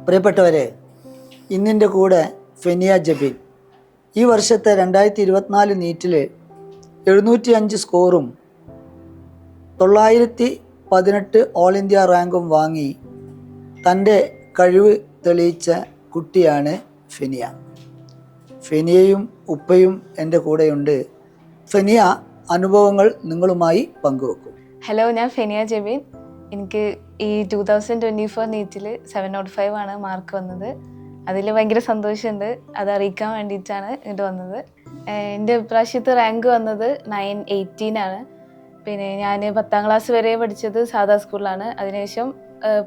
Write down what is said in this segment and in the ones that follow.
പ്രിയപ്പെട്ടവരെ, ഇന്നിൻ്റെ കൂടെ ഫെനിയ ജബീൻ. ഈ വർഷത്തെ 2024 നീറ്റിൽ 705 സ്കോറും 918 ഓൾ ഇന്ത്യ റാങ്കും വാങ്ങി തൻ്റെ കഴിവ് തെളിയിച്ച കുട്ടിയാണ് ഫെനിയ. ഫെനിയയും ഉപ്പയും എൻ്റെ കൂടെയുണ്ട്. ഫെനിയ അനുഭവങ്ങൾ നിങ്ങളുമായി പങ്കുവെക്കും. ഹലോ, ഞാൻ ഫെനിയ ജബീൻ. എനിക്ക് ഈ 2024 നീറ്റിൽ 705 ആണ് മാർക്ക് വന്നത്. അതിൽ ഭയങ്കര സന്തോഷമുണ്ട്. അത് അറിയിക്കാൻ വേണ്ടിയിട്ടാണ് ഇങ്ങോട്ട് വന്നത്. എൻ്റെ ഇപ്രാവശ്യത്തെ റാങ്ക് വന്നത് 918 ആണ്. പിന്നെ ഞാൻ 10ാം ക്ലാസ് വരെ പഠിച്ചത് സാധാ സ്കൂളിലാണ്. അതിനുശേഷം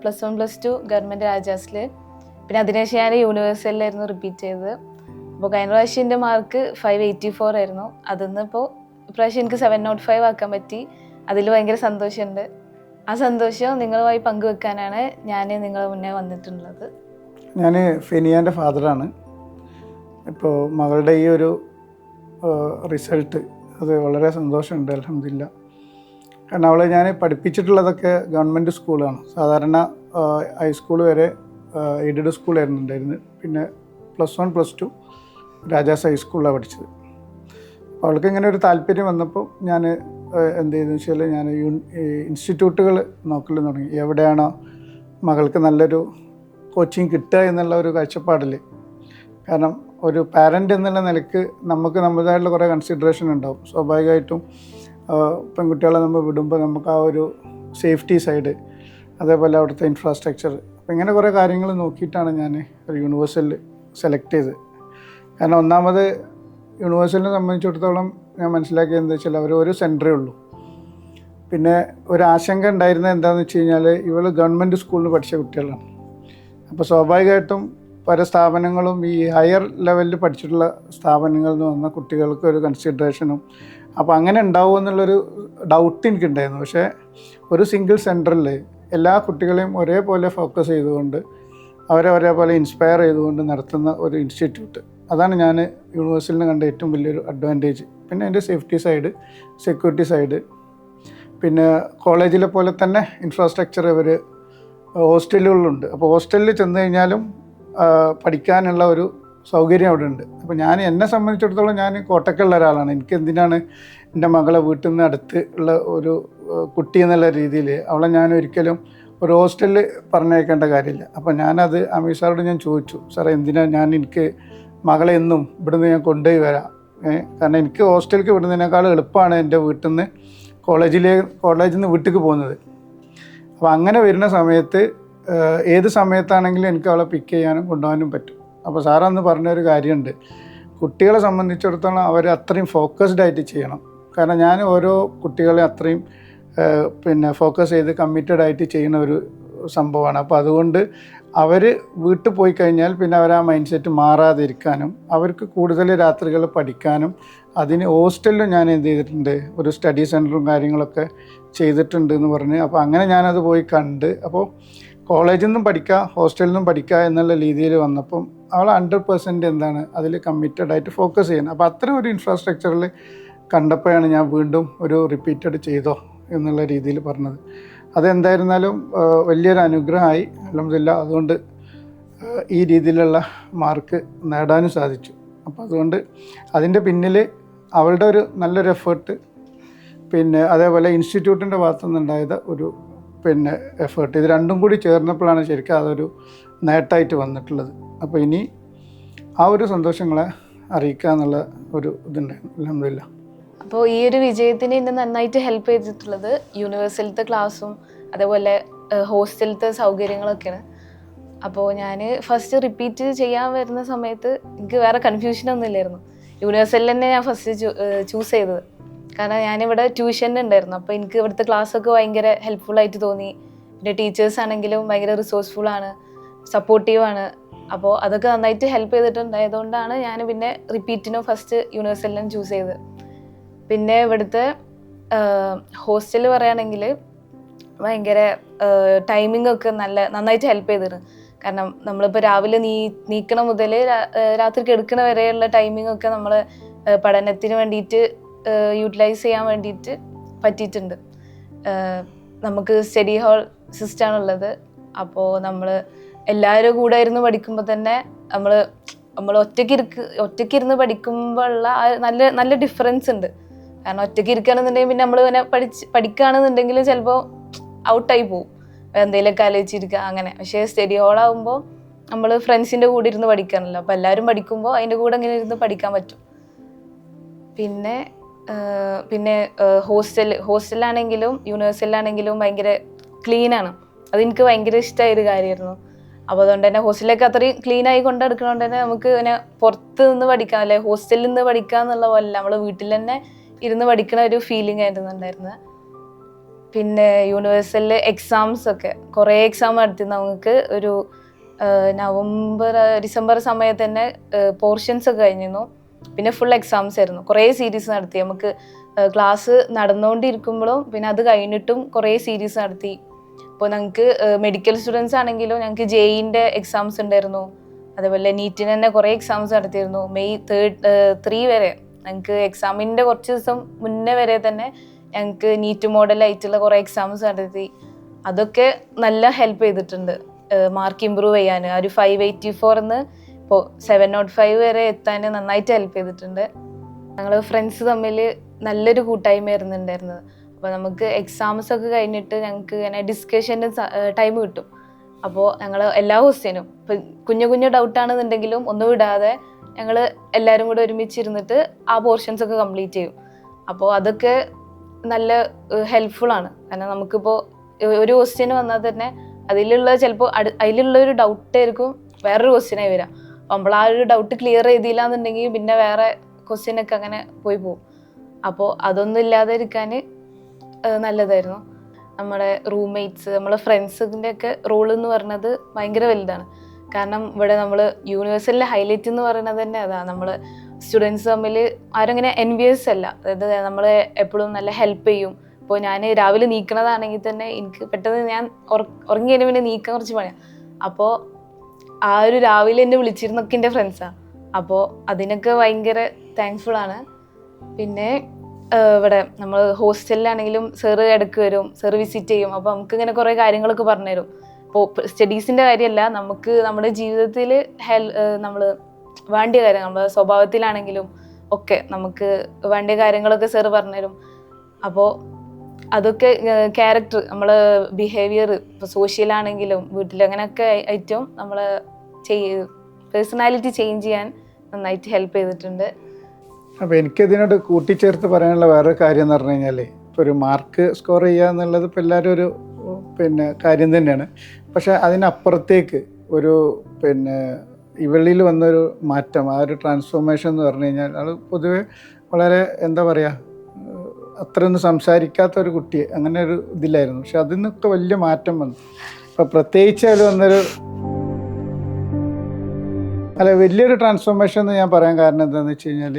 +1 +2 ഗവൺമെൻറ് രാജാസിൽ. പിന്നെ അതിനുശേഷം ഞാൻ യൂണിവേഴ്സലിലായിരുന്നു റിപ്പീറ്റ് ചെയ്തത്. അപ്പോൾ കഴിഞ്ഞ പ്രാവശ്യം എൻ്റെ മാർക്ക് 584 ആയിരുന്നു. അതിന്നിപ്പോൾ ഇപ്രാവശ്യം എനിക്ക് 705 ആക്കാൻ പറ്റി. അതിൽ ഭയങ്കര സന്തോഷമുണ്ട്. ആ സന്തോഷം നിങ്ങളുമായി പങ്കുവെക്കാനാണ് ഞാൻ നിങ്ങളുടെ മുന്നേ വന്നിട്ടുള്ളത്. ഞാൻ ഫെനിയാൻ്റെ ഫാദറാണ്. ഇപ്പോൾ മകളുടെ ഈ ഒരു റിസൾട്ട് അത് വളരെ സന്തോഷമുണ്ട്, അൽഹംദുലില്ലാ. കാരണം അവളെ ഞാൻ പഠിപ്പിച്ചിട്ടുള്ളതൊക്കെ ഗവൺമെൻറ് സ്കൂളാണ്. സാധാരണ ഹൈസ്കൂൾ വരെ എയ്ഡഡ് സ്കൂളായിരുന്നു ഉണ്ടായിരുന്നത്. പിന്നെ +1 +2 രാജാസ് ഹൈസ്കൂളിലാണ് പഠിച്ചത്. അവൾക്ക് ഇങ്ങനെ ഒരു താല്പര്യം വന്നപ്പോൾ ഞാൻ എന്ത് ചെയ്തെന്ന് വെച്ചാൽ ഞാൻ ഇൻസ്റ്റിറ്റ്യൂട്ടുകൾ നോക്കൽ തുടങ്ങി. എവിടെയാണോ മകൾക്ക് നല്ലൊരു കോച്ചിങ് കിട്ടുക എന്നുള്ള ഒരു കാഴ്ചപ്പാടിൽ. കാരണം ഒരു പാരൻ്റ് എന്നുള്ള നിലയ്ക്ക് നമുക്ക് നമ്മുടേതായിട്ടുള്ള കുറേ കൺസിഡറേഷൻ ഉണ്ടാവും. സ്വാഭാവികമായിട്ടും പെൺകുട്ടികളെ നമ്മൾ വിടുമ്പോൾ നമുക്ക് ആ ഒരു സേഫ്റ്റി സൈഡ്, അതേപോലെ അവിടുത്തെ ഇൻഫ്രാസ്ട്രക്ചർ, അപ്പോൾ ഇങ്ങനെ കുറേ കാര്യങ്ങൾ നോക്കിയിട്ടാണ് ഞാൻ ഒരു യൂണിവേഴ്സൽ സെലക്ട് ചെയ്തത്. കാരണം ഒന്നാമത് യൂണിവേഴ്സലിനെ സംബന്ധിച്ചിടത്തോളം ഞാൻ മനസ്സിലാക്കിയത് എന്താ വെച്ചാൽ അവർ ഒരു സെൻറ്ററേ ഉള്ളൂ. പിന്നെ ഒരു ആശങ്ക ഉണ്ടായിരുന്നത് എന്താണെന്ന് വെച്ച് കഴിഞ്ഞാൽ ഇവൾ ഗവൺമെൻറ് സ്കൂളിൽ പഠിച്ച കുട്ടികളാണ്. അപ്പോൾ സ്വാഭാവികമായിട്ടും പല സ്ഥാപനങ്ങളും ഈ ഹയർ ലെവലിൽ പഠിച്ചിട്ടുള്ള സ്ഥാപനങ്ങളിൽ നിന്ന് വന്ന കുട്ടികൾക്ക് ഒരു കൺസിഡറേഷനും അപ്പോൾ അങ്ങനെ ഉണ്ടാവും എന്നുള്ളൊരു ഡൗട്ട് എനിക്കുണ്ടായിരുന്നു. പക്ഷേ ഒരു സിംഗിൾ സെൻറ്ററിൽ എല്ലാ കുട്ടികളെയും ഒരേപോലെ ഫോക്കസ് ചെയ്തുകൊണ്ട് അവരെ ഒരേപോലെ ഇൻസ്പയർ ചെയ്തുകൊണ്ട് നടത്തുന്ന ഒരു ഇൻസ്റ്റിറ്റ്യൂട്ട്, അതാണ് ഞാൻ യൂണിവേഴ്സിറ്റിയിൽ കണ്ട ഏറ്റവും വലിയൊരു അഡ്വാൻറ്റേജ്. പിന്നെ അതിൻ്റെ സേഫ്റ്റി സൈഡ്, സെക്യൂരിറ്റി സൈഡ്, പിന്നെ കോളേജിലെ പോലെ തന്നെ ഇൻഫ്രാസ്ട്രക്ചർ ഇവർ ഹോസ്റ്റലുകളുണ്ട്. അപ്പോൾ ഹോസ്റ്റലിൽ ചെന്ന് കഴിഞ്ഞാലും പഠിക്കാനുള്ള ഒരു സൗകര്യം അവിടെ ഉണ്ട്. അപ്പോൾ എന്നെ സംബന്ധിച്ചിടത്തോളം ഞാൻ കോട്ടക്കലുള്ള ഒരാളാണ്. എനിക്ക് എന്തിനാണ് എൻ്റെ മകളെ വീട്ടിൽ നിന്ന് അടുത്ത് ഉള്ള ഒരു കുട്ടി എന്നുള്ള രീതിയിൽ അവളെ ഞാൻ ഒരിക്കലും ഒരു ഹോസ്റ്റലിൽ പറഞ്ഞയക്കേണ്ട കാര്യമില്ല. അപ്പോൾ ഞാനത് അമീർ സാറോട് ഞാൻ ചോദിച്ചു, സാറേ എന്തിനാണ് എനിക്ക് മകളെ എന്നും ഇവിടുന്ന് ഞാൻ കൊണ്ടുപോയി വരാം. കാരണം എനിക്ക് ഹോസ്റ്റലിലേക്ക് വിടുന്നതിനേക്കാൾ എളുപ്പമാണ് എൻ്റെ വീട്ടിൽ നിന്ന് കോളേജിൽ നിന്ന് വീട്ടിലേക്ക് പോകുന്നത്. അപ്പോൾ അങ്ങനെ വരുന്ന സമയത്ത് ഏത് സമയത്താണെങ്കിലും എനിക്ക് അവളെ പിക്ക് ചെയ്യാനും കൊണ്ടുപോകാനും പറ്റും. അപ്പോൾ സാറന്ന് പറഞ്ഞൊരു കാര്യമുണ്ട്, കുട്ടികളെ സംബന്ധിച്ചിടത്തോളം അവർ അത്രയും ഫോക്കസ്ഡ് ആയിട്ട് ചെയ്യണം. കാരണം ഞാൻ ഓരോ കുട്ടികളെ അത്രയും ഫോക്കസ് ചെയ്ത് കമ്മിറ്റഡ് ആയിട്ട് ചെയ്യുന്ന ഒരു സംഭവമാണ്. അപ്പോൾ അതുകൊണ്ട് അവർ വീട്ടിൽ പോയി കഴിഞ്ഞാൽ പിന്നെ അവർ ആ മൈൻഡ് സെറ്റ് മാറാതിരിക്കാനും അവർക്ക് കൂടുതൽ രാത്രികൾ പഠിക്കാനും അതിന് ഹോസ്റ്റലിലും ഞാൻ എന്ത് ചെയ്തിട്ടുണ്ട്, ഒരു സ്റ്റഡി സെൻറ്ററും കാര്യങ്ങളൊക്കെ ചെയ്തിട്ടുണ്ട് എന്ന് പറഞ്ഞ്. അപ്പോൾ അങ്ങനെ ഞാനത് പോയി കണ്ട്, അപ്പോൾ കോളേജിൽ നിന്നും പഠിക്കുക ഹോസ്റ്റലിൽ നിന്നും പഠിക്കുക എന്നുള്ള രീതിയിൽ വന്നപ്പം അവൾ 100% എന്താണ് അതിൽ കമ്മിറ്റഡ് ആയിട്ട് ഫോക്കസ് ചെയ്യണം. അപ്പോൾ അത്തരം ഒരു ഇൻഫ്രാസ്ട്രക്ചറിൽ കണ്ടപ്പോഴാണ് ഞാൻ വീണ്ടും ഒരു റിപ്പീറ്റഡ് ചെയ്തോ എന്നുള്ള രീതിയിൽ പറഞ്ഞത്. അതെന്തായിരുന്നാലും വലിയൊരു അനുഗ്രഹമായി, അൽഹംദുലില്ലാ. അതുകൊണ്ട് ഈ രീതിയിലുള്ള മാർക്ക് നേടാനും സാധിച്ചു. അപ്പോൾ അതുകൊണ്ട് അതിൻ്റെ പിന്നിൽ അവളുടെ ഒരു നല്ലൊരു എഫേർട്ട്, പിന്നെ അതേപോലെ ഇൻസ്റ്റിറ്റ്യൂട്ടിൻ്റെ ഭാഗത്തുനിന്നുണ്ടായത് ഒരു എഫേർട്ട്, ഇത് രണ്ടും കൂടി ചേർന്നപ്പോഴാണ് ശരിക്കും അതൊരു നേട്ടമായിട്ട് വന്നിട്ടുള്ളത്. അപ്പോൾ ഇനി ആ ഒരു സന്തോഷങ്ങളെ അറിയിക്കുക എന്നുള്ള ഒരു ഇതുണ്ടായിരുന്നു, അൽഹംദുലില്ലാ. അപ്പോൾ ഈ ഒരു വിജയത്തിന് എന്നെ നന്നായിട്ട് ഹെൽപ്പ് ചെയ്തിട്ടുള്ളത് യൂണിവേഴ്സിലത്തെ ക്ലാസ്സും അതേപോലെ ഹോസ്റ്റലിലത്തെ സൗകര്യങ്ങളൊക്കെയാണ്. അപ്പോൾ ഞാൻ ഫസ്റ്റ് റിപ്പീറ്റ് ചെയ്യാൻ വരുന്ന സമയത്ത് എനിക്ക് വേറെ കൺഫ്യൂഷനൊന്നും ഇല്ലായിരുന്നു. യൂണിവേഴ്സിറ്റിയിൽ തന്നെ ഞാൻ ഫസ്റ്റ് ചൂസ് ചെയ്തത്. കാരണം ഞാനിവിടെ ട്യൂഷൻ ഉണ്ടായിരുന്നു. അപ്പോൾ എനിക്ക് ഇവിടുത്തെ ക്ലാസ്സൊക്കെ ഭയങ്കര ഹെൽപ്ഫുള്ളായിട്ട് തോന്നി. പിന്നെ ടീച്ചേഴ്സ് ആണെങ്കിലും ഭയങ്കര റിസോഴ്സ്ഫുള്ളാണ്, സപ്പോർട്ടീവാണ്. അപ്പോൾ അതൊക്കെ നന്നായിട്ട് ഹെൽപ്പ് ചെയ്തിട്ടുണ്ടായതുകൊണ്ടാണ് ഞാൻ പിന്നെ റിപ്പീറ്റിനും ഫസ്റ്റ് യൂണിവേഴ്സിറ്റിയിലും ചൂസ് ചെയ്തത്. പിന്നെ ഇവിടുത്തെ ഹോസ്റ്റൽ പറയുകയാണെങ്കിൽ ഭയങ്കര ടൈമിംഗ് ഒക്കെ നന്നായിട്ട് ഹെൽപ്പ് ചെയ്തിരുന്നു. കാരണം നമ്മളിപ്പോൾ രാവിലെ നീക്കണ മുതൽ രാത്രി കിടക്കണ വരെയുള്ള ടൈമിംഗ് ഒക്കെ നമ്മൾ പഠനത്തിന് വേണ്ടിയിട്ട് യൂട്ടിലൈസ് ചെയ്യാൻ വേണ്ടിയിട്ട് പറ്റിയിട്ടുണ്ട്. നമുക്ക് സ്റ്റഡി ഹാൾ സിസ്റ്റമാണുള്ളത്. അപ്പോൾ നമ്മൾ എല്ലാവരും കൂടെ ഇരുന്ന് പഠിക്കുമ്പോൾ തന്നെ നമ്മൾ ഒറ്റയ്ക്കിരുന്ന് പഠിക്കുമ്പോഴുള്ള നല്ല നല്ല ഡിഫറൻസ് ഉണ്ട്. കാരണം ഒറ്റയ്ക്ക് ഇരിക്കുകയാണെന്നുണ്ടെങ്കിൽ പിന്നെ നമ്മൾ ഇങ്ങനെ പഠിക്കുകയാണെന്നുണ്ടെങ്കിൽ ചിലപ്പോൾ ഔട്ടായി പോവും, എന്തെങ്കിലുമൊക്കെ ആലോചിച്ചിരിക്കുക അങ്ങനെ. പക്ഷേ സ്റ്റഡി ഹോളാകുമ്പോൾ നമ്മൾ ഫ്രണ്ട്സിൻ്റെ കൂടെ ഇരുന്ന് പഠിക്കാനല്ലോ, അപ്പോൾ എല്ലാവരും പഠിക്കുമ്പോൾ അതിൻ്റെ കൂടെ ഇങ്ങനെ ഇരുന്ന് പഠിക്കാൻ പറ്റും. പിന്നെ ഹോസ്റ്റലിലാണെങ്കിലും യൂണിവേഴ്സിറ്റിയിലാണെങ്കിലും ഭയങ്കര ക്ലീനാണ്. അതെനിക്ക് ഭയങ്കര ഇഷ്ടമായൊരു കാര്യമായിരുന്നു. അപ്പോൾ അതുകൊണ്ട് തന്നെ ഹോസ്റ്റലിലേക്ക് അത്രയും ക്ലീനായി കൊണ്ടെടുക്കണോണ്ട് തന്നെ നമുക്ക് ഇങ്ങനെ പുറത്ത് നിന്ന് പഠിക്കാം, അല്ലെ ഹോസ്റ്റലിൽ നിന്ന് പഠിക്കുക എന്നുള്ള പോലെ നമ്മൾ വീട്ടിൽ തന്നെ ഇരുന്ന് പഠിക്കുന്ന ഒരു ഫീലിംഗ് ആയിരുന്നു ഉണ്ടായിരുന്നത്. പിന്നെ യൂണിവേഴ്സിറ്റിയിൽ എക്സാംസ് ഒക്കെ കുറേ എക്സാം നടത്തി നമുക്ക് ഒരു ഡിസംബർ സമയത്ത് തന്നെ പോർഷൻസ് ഒക്കെ കഴിഞ്ഞിരുന്നു. പിന്നെ ഫുൾ എക്സാംസ് ആയിരുന്നു, കുറേ സീരീസ് നടത്തി. നമുക്ക് ക്ലാസ് നടന്നുകൊണ്ടിരിക്കുമ്പോഴും പിന്നെ അത് കഴിഞ്ഞിട്ടും കുറേ സീരീസ് നടത്തി. അപ്പോൾ ഞങ്ങൾക്ക് മെഡിക്കൽ സ്റ്റുഡൻസ് ആണെങ്കിലും ഞങ്ങൾക്ക് ജെഇൻ്റെ എക്സാംസ് ഉണ്ടായിരുന്നു. അതേപോലെ നീറ്റിന് തന്നെ കുറേ എക്സാംസ് നടത്തിയിരുന്നു. May 3 വരെ ഞങ്ങൾക്ക് എക്സാമിൻ്റെ കുറച്ച് ദിവസം മുന്നേ വരെ തന്നെ ഞങ്ങൾക്ക് നീറ്റ് മോഡലായിട്ടുള്ള കുറേ എക്സാംസ് നടത്തി. അതൊക്കെ നല്ല ഹെൽപ്പ് ചെയ്തിട്ടുണ്ട് മാർക്ക് ഇമ്പ്രൂവ് ചെയ്യാൻ. ആ ഒരു 584 ഇപ്പോൾ 705 വരെ എത്താൻ നന്നായിട്ട് ഹെൽപ്പ് ചെയ്തിട്ടുണ്ട്. ഞങ്ങൾ ഫ്രണ്ട്സ് തമ്മിൽ നല്ലൊരു കൂട്ടായ്മയായിരുന്നു ഉണ്ടായിരുന്നത്. അപ്പോൾ നമുക്ക് എക്സാംസ് ഒക്കെ കഴിഞ്ഞിട്ട് ഞങ്ങൾക്ക് ഇങ്ങനെ ഡിസ്കഷൻ്റെ ടൈം കിട്ടും. അപ്പോൾ ഞങ്ങൾ എല്ലാ ക്വസ്റ്റ്യനും ഇപ്പം കുഞ്ഞു ഡൗട്ടാണെന്നുണ്ടെങ്കിലും ഒന്നും വിടാതെ ഞങ്ങൾ എല്ലാവരും കൂടെ ഒരുമിച്ചിരുന്നിട്ട് ആ പോർഷൻസ് ഒക്കെ കംപ്ലീറ്റ് ചെയ്യും. അപ്പോൾ അതൊക്കെ നല്ല ഹെൽപ്ഫുള്ളാണ്. കാരണം നമുക്കിപ്പോൾ ഒരു ക്വസ്റ്റ്യൻ വന്നാൽ തന്നെ ചിലപ്പോൾ അതിലുള്ള ഒരു ഡൗട്ടായിരിക്കും വേറൊരു ക്വസ്റ്റ്യനായി വരാം. അപ്പോൾ നമ്മൾ ആ ഒരു ഡൗട്ട് ക്ലിയർ ചെയ്തില്ല എന്നുണ്ടെങ്കിൽ പിന്നെ വേറെ ക്വസ്റ്റ്യനൊക്കെ അങ്ങനെ പോയി പോകും. അപ്പോൾ അതൊന്നും ഇല്ലാതെ ഇരിക്കാൻ നല്ലതായിരുന്നു. നമ്മുടെ റൂംമേറ്റ്സ്, നമ്മളെ ഫ്രണ്ട്സിൻ്റെ ഒക്കെ റോൾ എന്ന് പറയുന്നത് ഭയങ്കര വലുതാണ്. കാരണം ഇവിടെ നമ്മൾ യൂണിവേഴ്സിറ്റിയിലെ ഹൈലൈറ്റ് എന്ന് പറയുന്നത് തന്നെ അതാണ്. നമ്മൾ സ്റ്റുഡൻസ് തമ്മിൽ ആരും അങ്ങനെ എൻവിയസ് അല്ല. അതായത് നമ്മൾ എപ്പോഴും നല്ല ഹെൽപ്പ് ചെയ്യും. ഇപ്പോൾ ഞാൻ രാവിലെ നീക്കണതാണെങ്കിൽ തന്നെ എനിക്ക് പെട്ടെന്ന് ഞാൻ ഉറങ്ങി കഴിഞ്ഞാൽ പിന്നെ നീക്കാൻ കുറച്ച് പണിയാണ്. അപ്പോൾ ആ ഒരു രാവിലെ എന്നെ വിളിച്ചിരുന്നൊക്കെ എൻ്റെ ഫ്രണ്ട്സാണ്. അപ്പോൾ അതിനൊക്കെ ഭയങ്കര താങ്ക്ഫുള്ളാണ്. പിന്നെ ഇവിടെ നമ്മൾ ഹോസ്റ്റലിലാണെങ്കിലും സാറ് ഇടയ്ക്ക് വരും, സാറ് വിസിറ്റ് ചെയ്യും. അപ്പോൾ നമുക്ക് ഇങ്ങനെ കുറേ കാര്യങ്ങളൊക്കെ പറഞ്ഞുതരും. ഇപ്പോൾ സ്റ്റഡീസിൻ്റെ കാര്യമല്ല, നമുക്ക് നമ്മുടെ ജീവിതത്തിൽ നമ്മൾ വേണ്ടിയ കാര്യം, നമ്മുടെ സ്വഭാവത്തിലാണെങ്കിലും ഒക്കെ നമുക്ക് വേണ്ടിയ കാര്യങ്ങളൊക്കെ സാറ് പറഞ്ഞുതരും. അപ്പോൾ അതൊക്കെ ക്യാരക്ടർ, നമ്മളെ ബിഹേവിയർ, ഇപ്പോൾ സോഷ്യലാണെങ്കിലും വീട്ടിൽ അങ്ങനെയൊക്കെ ആയിട്ടും നമ്മളെ പേഴ്സണാലിറ്റി ചേഞ്ച് ചെയ്യാൻ നന്നായിട്ട് ഹെൽപ്പ് ചെയ്തിട്ടുണ്ട്. അപ്പോൾ എനിക്കതിനോട് കൂട്ടിച്ചേർത്ത് പറയാനുള്ള വേറൊരു കാര്യം എന്ന് പറഞ്ഞു കഴിഞ്ഞാൽ, ഇപ്പോൾ ഒരു മാർക്ക് സ്കോർ ചെയ്യുക എന്നുള്ളത് ഇപ്പോൾ എല്ലാവരും ഒരു കാര്യം തന്നെയാണ്. പക്ഷേ അതിനപ്പുറത്തേക്ക് ഒരു ഇവളിൽ വന്നൊരു മാറ്റം, ആ ഒരു ട്രാൻസ്ഫോർമേഷൻ എന്ന് പറഞ്ഞു കഴിഞ്ഞാൽ, അത് പൊതുവെ വളരെ എന്താ പറയുക, അത്രയൊന്നും സംസാരിക്കാത്ത ഒരു കുട്ടി അങ്ങനെ ഒരു ഇതിലായിരുന്നു. പക്ഷെ അതിൽ നിന്നൊക്കെ വലിയ മാറ്റം വന്നു. അപ്പോൾ പ്രത്യേകിച്ച് അതിൽ വന്നൊരു വലിയൊരു ട്രാൻസ്ഫോർമേഷൻ എന്ന് ഞാൻ പറയാൻ കാരണം എന്താണെന്ന് വെച്ച് കഴിഞ്ഞാൽ,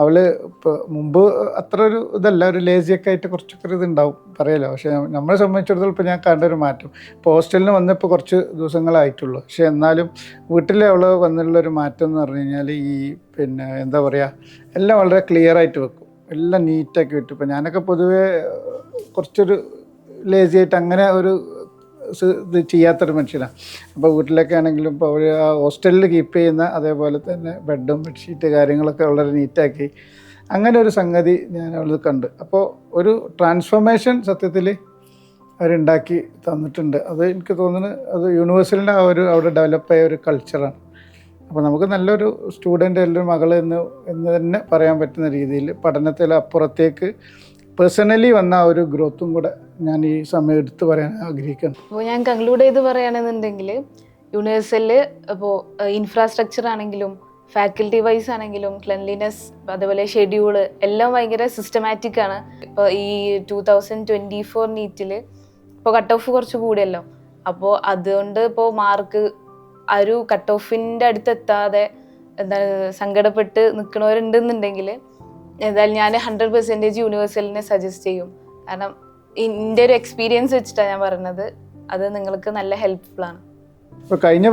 അവൾ ഇപ്പോൾ മുമ്പ് അത്ര ഒരു ഇതല്ല, ഒരു ലേസിയൊക്കെ ആയിട്ട് കുറച്ചൊക്കെ ഇതുണ്ടാവും പറയാലോ. പക്ഷേ നമ്മളെ സംബന്ധിച്ചിടത്തോളം ഇപ്പോൾ ഞാൻ കണ്ടൊരു മാറ്റം, ഇപ്പോൾ ഹോസ്റ്റലിന് വന്നപ്പോൾ കുറച്ച് ദിവസങ്ങളായിട്ടുള്ളൂ. പക്ഷേ എന്നാലും വീട്ടിൽ അവൾ വന്നിട്ടുള്ളൊരു മാറ്റം എന്ന് പറഞ്ഞു കഴിഞ്ഞാൽ, ഈ എന്താ പറയുക, എല്ലാം വളരെ ക്ലിയർ ആയിട്ട് വെക്കും, എല്ലാം നീറ്റാക്കി വിട്ടു. ഇപ്പോൾ ഞാനൊക്കെ പൊതുവേ കുറച്ചൊരു ലേസി ആയിട്ട് അങ്ങനെ ഒരു ഇത് ചെയ്യാത്തൊരു മനുഷ്യനാണ്. അപ്പോൾ വീട്ടിലൊക്കെ ആണെങ്കിലും ഇപ്പോൾ അവർ ആ ഹോസ്റ്റലിൽ കീപ്പ് ചെയ്യുന്ന അതേപോലെ തന്നെ ബെഡും ബെഡ്ഷീറ്റ് കാര്യങ്ങളൊക്കെ വളരെ നീറ്റാക്കി, അങ്ങനെ ഒരു സംഗതി ഞാൻ അവിടെ കണ്ട്. അപ്പോൾ ഒരു ട്രാൻസ്ഫോർമേഷൻ സത്യത്തിൽ അവരുണ്ടാക്കി തന്നിട്ടുണ്ട്. അത് എനിക്ക് തോന്നുന്നു അത് യൂണിവേഴ്സിറ്റിൻ്റെ ആ ഒരു അവിടെ ഡെവലപ്പായ ഒരു കൾച്ചറാണ്. അപ്പോൾ നമുക്ക് നല്ലൊരു സ്റ്റുഡൻ്റ് എല്ലാവരും മകൾ എന്ന് തന്നെ പറയാൻ പറ്റുന്ന രീതിയിൽ പഠനത്തിൽ അപ്പുറത്തേക്ക് പേഴ്സണലി വന്ന ആ ഒരു ഗ്രോത്തും കൂടെ ഞാൻ ഈ സമയം എടുത്ത് പറയാൻ ആഗ്രഹിക്കുന്നു. അപ്പോൾ ഞാൻ കൺക്ലൂഡ് ചെയ്ത് പറയുകയാണെന്നുണ്ടെങ്കിൽ, യൂണിവേഴ്സിറ്റിയിൽ ഇപ്പോൾ ഇൻഫ്രാസ്ട്രക്ചർ ആണെങ്കിലും ഫാക്കൽറ്റി വൈസ് ആണെങ്കിലും ക്ലെൻലിനെസ്, അതേപോലെ ഷെഡ്യൂള് എല്ലാം ഭയങ്കര സിസ്റ്റമാറ്റിക് ആണ്. ഇപ്പോൾ ഈ 2024 നീറ്റിൽ ഇപ്പോൾ കട്ട് ഓഫ് കുറച്ച് കൂടിയല്ലോ. അപ്പോൾ അതുകൊണ്ട് ഇപ്പോൾ മാർക്ക് ആ ഒരു കട്ട് ഓഫിൻ്റെ അടുത്തെത്താതെ എന്താണ് സങ്കടപ്പെട്ട് നിൽക്കണവരുണ്ടെന്നുണ്ടെങ്കിൽ എന്തായാലും ഞാൻ 100% യൂണിവേഴ്സിറ്റിനെ സജസ്റ്റ് ചെയ്യും. കാരണം എൻ്റെ ഒരു എക്സ്പീരിയൻസ് വെച്ചിട്ടാണ് ഞാൻ പറയുന്നത്, അത് നിങ്ങൾക്ക് നല്ല ഹെൽപ്ഫുള്ളാണ്. ഇപ്പോൾ കഴിഞ്ഞ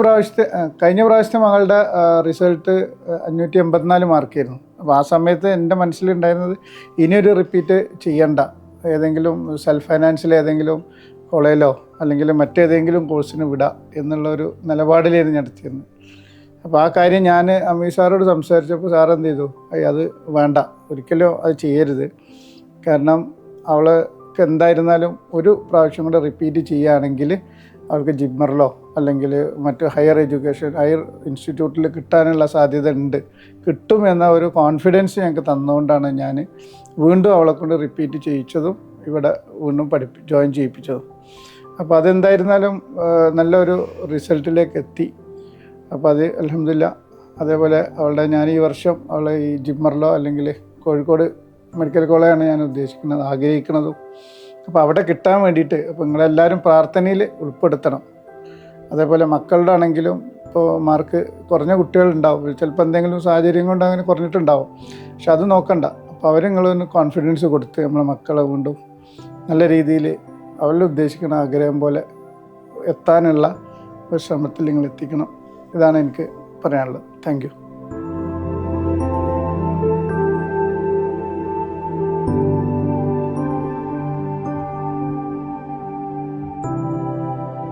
പ്രാവശ്യത്തെ മകളുടെ റിസൾട്ട് 584 മാർക്കായിരുന്നു. അപ്പോൾ ആ സമയത്ത് എൻ്റെ മനസ്സിലുണ്ടായിരുന്നത് ഇനിയൊരു റിപ്പീറ്റ് ചെയ്യണ്ട, ഏതെങ്കിലും സെൽഫ് ഫൈനാൻസിൽ ഏതെങ്കിലും കോളേജിലോ അല്ലെങ്കിൽ മറ്റേതെങ്കിലും കോഴ്സിന് വിടാം എന്നുള്ളൊരു നിലപാടിലായിരുന്നു ഞാൻ എടുത്തിരുന്നത്. അപ്പോൾ ആ കാര്യം ഞാൻ അമീർ സാറോട് സംസാരിച്ചപ്പോൾ സാർ എന്ത് ചെയ്തു, അത് വേണ്ട, ഒരിക്കലും അത് ചെയ്യരുത്. കാരണം അവൾക്ക് എന്തായിരുന്നാലും ഒരു പ്രാവശ്യം കൂടെ റിപ്പീറ്റ് ചെയ്യുകയാണെങ്കിൽ അവൾക്ക് ജിമ്മറിലോ അല്ലെങ്കിൽ മറ്റ് ഹയർ ഇൻസ്റ്റിറ്റ്യൂട്ടിൽ കിട്ടാനുള്ള സാധ്യത ഉണ്ട്, കിട്ടുമെന്ന ഒരു കോൺഫിഡൻസ് ഞങ്ങൾക്ക് തന്നുകൊണ്ടാണ് ഞാൻ വീണ്ടും അവളെ കൊണ്ട് റിപ്പീറ്റ് ചെയ്യിച്ചതും ഇവിടെ വീണ്ടും ജോയിൻ ചെയ്യിപ്പിച്ചതും. അപ്പോൾ അതെന്തായിരുന്നാലും നല്ലൊരു റിസൾട്ടിലേക്ക് എത്തി. അപ്പോൾ അത് അൽഹംദുലില്ലാ. അതേപോലെ ഞാൻ ഈ വർഷം അവളെ ഈ ജിമ്മറിലോ അല്ലെങ്കിൽ കോഴിക്കോട് മെഡിക്കൽ കോളേജാണ് ഞാൻ ഉദ്ദേശിക്കുന്നത്, ആഗ്രഹിക്കുന്നതും. അപ്പോൾ അവിടെ കിട്ടാൻ വേണ്ടിയിട്ട് അപ്പോൾ നിങ്ങളെല്ലാവരും പ്രാർത്ഥനയിൽ ഉൾപ്പെടുത്തണം. അതേപോലെ മക്കളുടെ ആണെങ്കിലും ഇപ്പോൾ മാർക്ക് കുറഞ്ഞ കുട്ടികളുണ്ടാവും, ചിലപ്പോൾ എന്തെങ്കിലും സാഹചര്യം കൊണ്ട് അങ്ങനെ കുറഞ്ഞിട്ടുണ്ടാവും. പക്ഷെ അത് നോക്കണ്ട. അപ്പോൾ നിങ്ങളൊന്ന് കോൺഫിഡൻസ് കൊടുത്ത് നമ്മളെ മക്കളെ വീണ്ടും നല്ല രീതിയിൽ അവരുടെ ഉദ്ദേശിക്കുന്ന ആഗ്രഹം പോലെ എത്താനുള്ള ഒരു ശ്രമത്തിൽ നിങ്ങൾ എത്തിക്കണം. ഇതാണ് എനിക്ക് പറയാനുള്ളത്. Thank you.